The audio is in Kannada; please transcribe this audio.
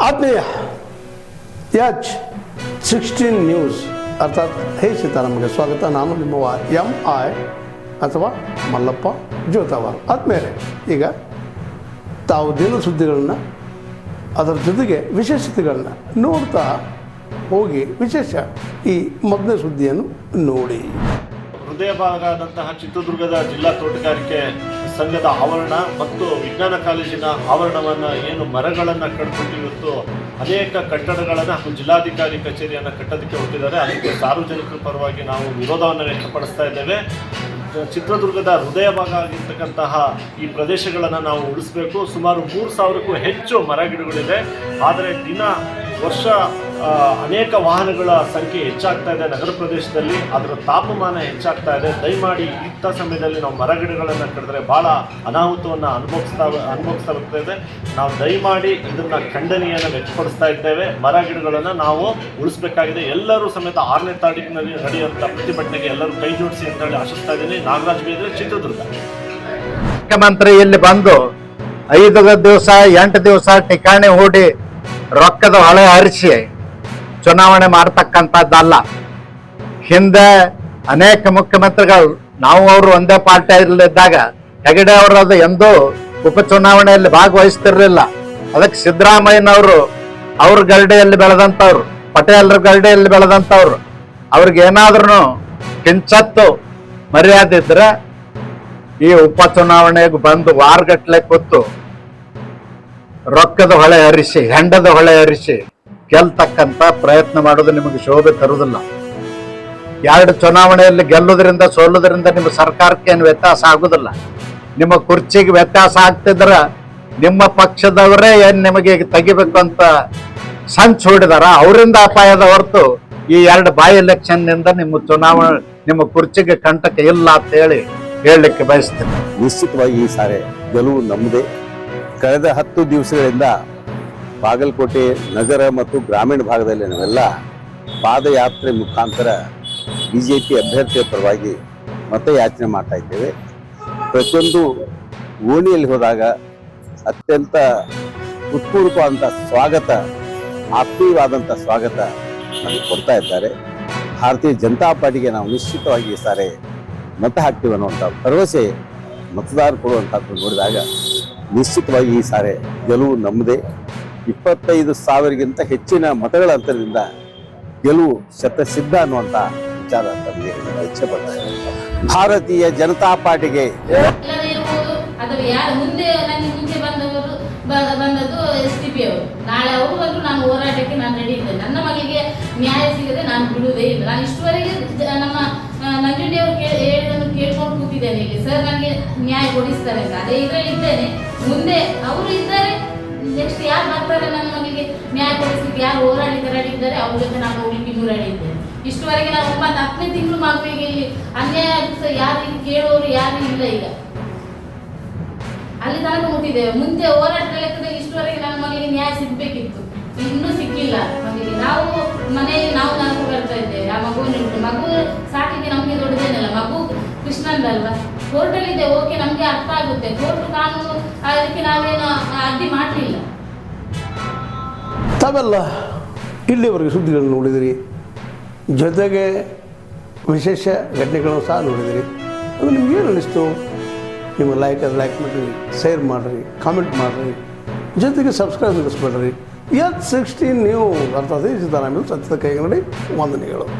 ಆತ್ಮೀಯ H16 ನ್ಯೂಸ್ ಅರ್ಥಾತ್ ಹೇ ಸೀತಾರಾಮಗೆ ಸ್ವಾಗತ. ನಾನು ನಿಮ್ಮವ MI ಅಥವಾ ಮಲ್ಲಪ್ಪ ಜೋತಾವಾರ್. ಆದಮೇಲೆ ಈಗ ತಾವು ದಿನ ಸುದ್ದಿಗಳನ್ನ ಅದರ ಜೊತೆಗೆ ವಿಶೇಷತೆಗಳನ್ನ ನೋಡ್ತಾ ಹೋಗಿ ವಿಶೇಷ ಈ ಮೊದಲನೇ ಸುದ್ದಿಯನ್ನು ನೋಡಿ. ಹೃದಯ ಭಾಗದಂತಹ ಚಿತ್ರದುರ್ಗದ ಜಿಲ್ಲಾ ತೋಟಗಾರಿಕೆ ಸಂಘದ ಆವರಣ ಮತ್ತು ವಿಜ್ಞಾನ ಕಾಲೇಜಿನ ಆವರಣವನ್ನು ಏನು ಮರಗಳನ್ನು ಕಡ್ಕೊಂಡು ಇವತ್ತು ಅನೇಕ ಕಟ್ಟಡಗಳನ್ನು ಹಾಗೂ ಜಿಲ್ಲಾಧಿಕಾರಿ ಕಚೇರಿಯನ್ನು ಕಟ್ಟೋದಕ್ಕೆ ಹೊರಟಿದ್ದಾರೆ. ಅದಕ್ಕೆ ಸಾರ್ವಜನಿಕರ ಪರವಾಗಿ ನಾವು ವಿರೋಧವನ್ನು ವ್ಯಕ್ತಪಡಿಸ್ತಾ ಇದ್ದೇವೆ. ಚಿತ್ರದುರ್ಗದ ಹೃದಯ ಭಾಗ ಆಗಿರ್ತಕ್ಕಂತಹ ಈ ಪ್ರದೇಶಗಳನ್ನು ನಾವು ಉಳಿಸಬೇಕು. ಸುಮಾರು 3,000ಕ್ಕೂ ಹೆಚ್ಚು ಮರ ಗಿಡಗಳಿದೆ. ಆದರೆ ವರ್ಷ ಅನೇಕ ವಾಹನಗಳ ಸಂಖ್ಯೆ ಹೆಚ್ಚಾಗ್ತಾ ಇದೆ ನಗರ ಪ್ರದೇಶದಲ್ಲಿ. ಅದರ ತಾಪಮಾನ ಹೆಚ್ಚಾಗ್ತಾ ಇದೆ. ದಯಮಾಡಿ ಇಂಥ ಸಮಯದಲ್ಲಿ ನಾವು ಮರ ಗಿಡಗಳನ್ನು ಕಡಿದ್ರೆ ಭಾಳ ಅನಾಹುತವನ್ನು ಅನುಭವಿಸ್ತಾ ಇದೆ. ನಾವು ದಯಮಾಡಿ ಇದನ್ನು ಖಂಡನೆಯನ್ನು ವ್ಯಕ್ತಪಡಿಸ್ತಾ ಇದ್ದೇವೆ. ಮರ ಗಿಡಗಳನ್ನು ನಾವು ಉಳಿಸಬೇಕಾಗಿದೆ. ಎಲ್ಲರೂ ಸಮೇತ 6ನೇ ತಾರೀಕಿನಲ್ಲಿ ನಡೆಯುವಂಥ ಪ್ರತಿಭಟನೆಗೆ ಎಲ್ಲರೂ ಕೈ ಜೋಡಿಸಿ ಅಂತ ಹೇಳಿ ಆಶಿಸ್ತಾ ಇದ್ದೀನಿ. ನಾಗರಾಜ್ ಬೇದ್ರೆ, ಚಿತ್ರದುರ್ಗ. ಮುಖ್ಯಮಂತ್ರಿ ಇಲ್ಲಿ ಬಂದು 5 ದಿವಸ 8 ದಿವಸ ಠಿಕಾಣಿ ಹೂಡಿ ರೊಕ್ಕದ ಹೊಳೆ ಹರಿಸಿ ಚುನಾವಣೆ ಮಾಡ್ತಕ್ಕಂಥದ್ದಲ್ಲ. ಹಿಂದೆ ಅನೇಕ ಮುಖ್ಯಮಂತ್ರಿಗಳು ನಾವು ಅವರು ಒಂದೇ ಪಾರ್ಟಿಯಲ್ಲಿದ್ದಾಗ ಹೆಗಡೆ ಅವರು ಅದು ಎಂದೂ ಉಪಚುನಾವಣೆಯಲ್ಲಿ ಭಾಗವಹಿಸ್ತಿರ್ಲಿಲ್ಲ. ಅದಕ್ಕೆ ಸಿದ್ದರಾಮಯ್ಯನವರು ಅವ್ರ ಗರಡಿಯಲ್ಲಿ ಬೆಳೆದಂಥವ್ರು, ಪಟೇಲ್ರ ಗರಡಿಯಲ್ಲಿ ಬೆಳೆದಂಥವ್ರು, ಅವ್ರಿಗೇನಾದ್ರೂ ಕಿಂಚತ್ತು ಮರ್ಯಾದೆ ಇದ್ರೆ ಈ ಉಪಚುನಾವಣೆಗೆ ಬಂದು ವಾರಗಟ್ಲೆ ಕೂತು ರೊಕ್ಕದ ಹೊಳೆ ಹರಿಸಿ, ಹೆಂಡದ ಹೊಳೆ ಹರಿಸಿ ಗೆಲ್ತಕ್ಕಂಥ ಪ್ರಯತ್ನ ಮಾಡೋದು ನಿಮಗೆ ಶೋಭೆ ತರುವುದಿಲ್ಲ. 2 ಚುನಾವಣೆಯಲ್ಲಿ ಗೆಲ್ಲುವುದರಿಂದ ಸೋಲುವುದರಿಂದ ನಿಮ್ಮ ಸರ್ಕಾರಕ್ಕೆ ಏನು ವ್ಯತ್ಯಾಸ ಆಗುದಿಲ್ಲ. ನಿಮ್ಮ ಕುರ್ಚಿಗೆ ವ್ಯತ್ಯಾಸ ಆಗ್ತಿದ್ರ ನಿಮ್ಮ ಪಕ್ಷದವರೇ ಏನು ನಿಮಗೆ ತೆಗಿಬೇಕು ಅಂತ ಸಂಚು ಹೂಡಿದಾರ, ಅವರಿಂದ ಅಪಾಯದ ಹೊರತು ಈ 2 ಬೈ ಎಲೆಕ್ಷನ್ನಿಂದ ನಿಮ್ಮ ಕುರ್ಚಿಗೆ ಕಂಟಕ ಇಲ್ಲ ಅಂತ ಹೇಳಲಿಕ್ಕೆ ಬಯಸ್ತೇನೆ. ನಿಶ್ಚಿತವಾಗಿ ಈ ಸಾರಿ ಗೆಲುವು ನಮ್ಮದೇ. ಕಳೆದ 10 ದಿವಸಗಳಿಂದ ಬಾಗಲಕೋಟೆ ನಗರ ಮತ್ತು ಗ್ರಾಮೀಣ ಭಾಗದಲ್ಲಿ ನಾವೆಲ್ಲ ಪಾದಯಾತ್ರೆ ಮುಖಾಂತರ BJP ಅಭ್ಯರ್ಥಿಯ ಪರವಾಗಿ ಮತಯಾಚನೆ ಮಾಡ್ತಾ ಇದ್ದೇವೆ. ಪ್ರತಿಯೊಂದು ಓಣಿಯಲ್ಲಿ ಹೋದಾಗ ಅತ್ಯಂತ ಉತ್ಪೂರ್ವವಾದಂಥ ಸ್ವಾಗತ, ಆತ್ಮೀಯವಾದಂಥ ಸ್ವಾಗತ ನಮಗೆ ಕೊಡ್ತಾ ಇದ್ದಾರೆ. ಭಾರತೀಯ ಜನತಾ ಪಾರ್ಟಿಗೆ ನಾವು ನಿಶ್ಚಿತವಾಗಿ ಈ ಸಾರಿ ಮತ ಹಾಕ್ತೀವಿ ಅನ್ನುವಂಥ ಭರವಸೆ ಮತದಾರರು ಕೊಡುವಂಥದ್ದು ನೋಡಿದಾಗ ನಿಶ್ಚಿತವಾಗಿ ಈ ಸಾರಿ ಗೆಲುವು ನಮ್ಮದೇ. 25,000ಗಿಂತ ಹೆಚ್ಚಿನ ಮತಗಳ ಅಂತರದಿಂದ ಗೆಲುವು ಶತಸಿದ್ಧ ಅನ್ನುವಂಥ ವಿಚಾರ ತಮಗೆ ಇಚ್ಛೆ ಪಡ್ತಾರೆ. ಭಾರತೀಯ ಜನತಾ ಪಾರ್ಟಿಗೆ ಬಂದದ್ದು STP ಅವರು. ನಾಳೆ ಅವರು ಬಂದು ನಾನು ಹೋರಾಟಕ್ಕೆ ನಾನು ರೆಡಿ ಇದ್ದೇನೆ. ನನ್ನ ಮಗಳಿಗೆ ನ್ಯಾಯ ಸಿಗದೆ ನಾನು ಬಿಡುವುದೇ ಇಲ್ಲ. ನಾನು ಇಷ್ಟುವರೆಗೆ ನಮ್ಮ ನಂಜುಂಡಿ ಅವರು ಹೇಳಿದನ್ನು ಕೇಳ್ಕೊಂಡು ಕೂತಿದ್ದೇನೆ. ಇಲ್ಲಿ ಸರ್ ನನಗೆ ನ್ಯಾಯ ಕೊಡಿಸ್ತಾರೆ ಅಂತ ಅದೇ ಇದರಲ್ಲಿ ಇದ್ದೇನೆ. ಮುಂದೆ ಅವರು ಇದ್ದಾರೆ, ನೆಕ್ಸ್ಟ್ ಯಾರು ಬರ್ತಾರೆ ನನ್ನ ಮಗಳಿಗೆ ನ್ಯಾಯ ಕೊಡಿಸ್ಲಿಕ್ಕೆ, ಯಾರು ಹೋರಾಟಕ್ಕೆ ರೆಡಿ ಇದ್ದಾರೆ ಅವ್ರ ಜೊತೆ ನಾನು ಹೋಗ್ಲಿಕ್ಕೆ ಇನ್ನೂ ರೆಡಿ ಇದ್ದೇನೆ. ಇಷ್ಟುವರೆಗೆ ನಾವು 10ನೇ ತಿಂಗಳು ಮಗುವಿಗೆ ಇಲ್ಲಿ ಅನ್ಯಾಯ ಯಾರು ಕೇಳೋರು ಯಾರು ಇಲ್ಲ. ಈಗ ಅಲ್ಲಿ ತನಕ ಮುಟ್ಟಿದ್ದೇವೆ. ಮುಂದೆ ಹೋರಾಟದ ಲೆಕ್ಕದಲ್ಲಿ ಇಷ್ಟುವರೆಗೆ ನನ್ನ ಮಗಳಿಗೆ ನ್ಯಾಯ ಸಿಗ್ಬೇಕಿತ್ತು, ಇನ್ನೂ ಸಿಕ್ಕಿಲ್ಲ ಮಗುವಿಗೆ. ನಾವು ಮನೆಯಲ್ಲಿ ನಾವು ಬರ್ತಾ ಇದ್ದೇವೆ. ಆ ಮಗುವನ್ನು ಮಗು ಸಾಕಿಗೆ ನಮಗೆ ದೊಡ್ಡದೇನಲ್ಲ, ಮಗು ಕೃಷ್ಣಂದಲ್ವಾ. ಕೋರ್ಟಲ್ಲಿ ಇದೆ, ಓಕೆ, ನಮ್ಗೆ ಅರ್ಥ ಆಗುತ್ತೆ. ಕೋರ್ಟ್ ಕಾನೂನು ಅದಕ್ಕೆ ನಾವೇನು ಅಡ್ಡಿ ಮಾಡಲಿಲ್ಲ. ತಾವೆಲ್ಲ ಇಲ್ಲಿವರೆಗೆ ಸುದ್ದಿಗಳನ್ನು ನೋಡಿದಿರಿ, ಜೊತೆಗೆ ವಿಶೇಷ ಘಟನೆಗಳನ್ನು ಸಹ ನೋಡಿದಿರಿ. ಅದು ನಿಮ್ಗೇನು ಅನ್ನಿಸ್ತು? ನಿಮ್ಮ ಲೈಕ್ ಮಾಡಿರಿ, ಶೇರ್ ಮಾಡಿರಿ, ಕಾಮೆಂಟ್ ಮಾಡಿರಿ, ಜೊತೆಗೆ ಸಬ್ಸ್ಕ್ರೈಬ್ ಮಾಡಿಸ್ಬೇಡ್ರಿ. H16 ನ್ಯೂಸ್ ಅರ್ಥಾತ್ ಸೀತಾರಾಮಯ್ಯ ಸತ್ಯದ ಕೈಗನ್ನಡಿ ವಂದನೆಗಳು.